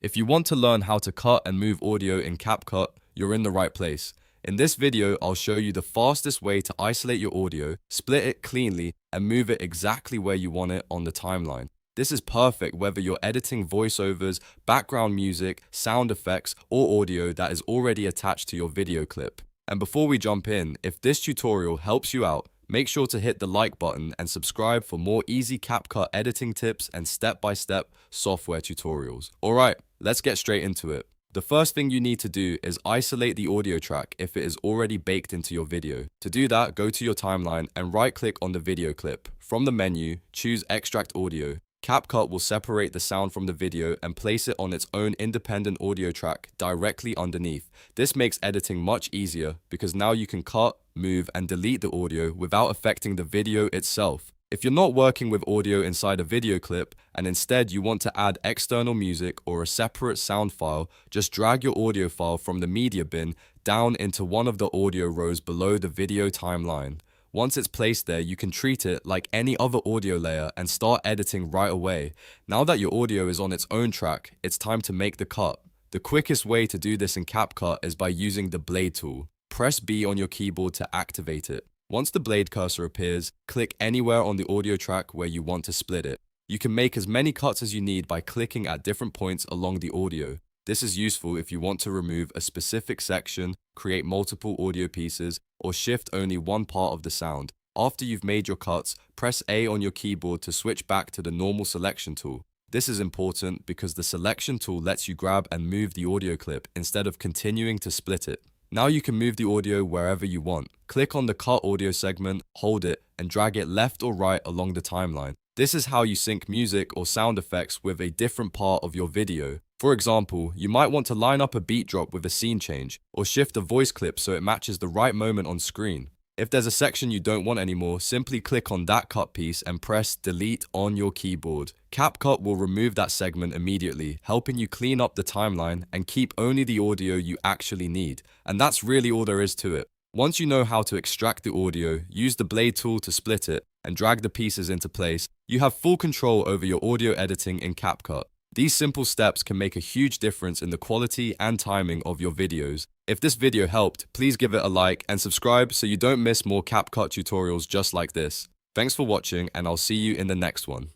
If you want to learn how to cut and move audio in CapCut, you're in the right place. In this video, I'll show you the fastest way to isolate your audio, split it cleanly, and move it exactly where you want it on the timeline. This is perfect whether you're editing voiceovers, background music, sound effects, or audio that is already attached to your video clip. And before we jump in, if this tutorial helps you out, make sure to hit the like button and subscribe for more easy CapCut editing tips and step-by-step software tutorials. Alright, let's get straight into it. The first thing you need to do is isolate the audio track if it is already baked into your video. To do that, go to your timeline and right-click on the video clip. From the menu, choose Extract Audio. CapCut will separate the sound from the video and place it on its own independent audio track directly underneath. This makes editing much easier because now you can cut, move, and delete the audio without affecting the video itself. If you're not working with audio inside a video clip and instead you want to add external music or a separate sound file, just drag your audio file from the media bin down into one of the audio rows below the video timeline. Once it's placed there, you can treat it like any other audio layer and start editing right away. Now that your audio is on its own track, it's time to make the cut. The quickest way to do this in CapCut is by using the blade tool. Press B on your keyboard to activate it. Once the blade cursor appears, click anywhere on the audio track where you want to split it. You can make as many cuts as you need by clicking at different points along the audio. This is useful if you want to remove a specific section, create multiple audio pieces, or shift only one part of the sound. After you've made your cuts, press A on your keyboard to switch back to the normal selection tool. This is important because the selection tool lets you grab and move the audio clip instead of continuing to split it. Now you can move the audio wherever you want. Click on the cut audio segment, hold it, and drag it left or right along the timeline. This is how you sync music or sound effects with a different part of your video. For example, you might want to line up a beat drop with a scene change, or shift a voice clip so it matches the right moment on screen. If there's a section you don't want anymore, simply click on that cut piece and press delete on your keyboard. CapCut will remove that segment immediately, helping you clean up the timeline and keep only the audio you actually need. And that's really all there is to it. Once you know how to extract the audio, use the blade tool to split it, and drag the pieces into place, you have full control over your audio editing in CapCut. These simple steps can make a huge difference in the quality and timing of your videos. If this video helped, please give it a like and subscribe so you don't miss more CapCut tutorials just like this. Thanks for watching, and I'll see you in the next one.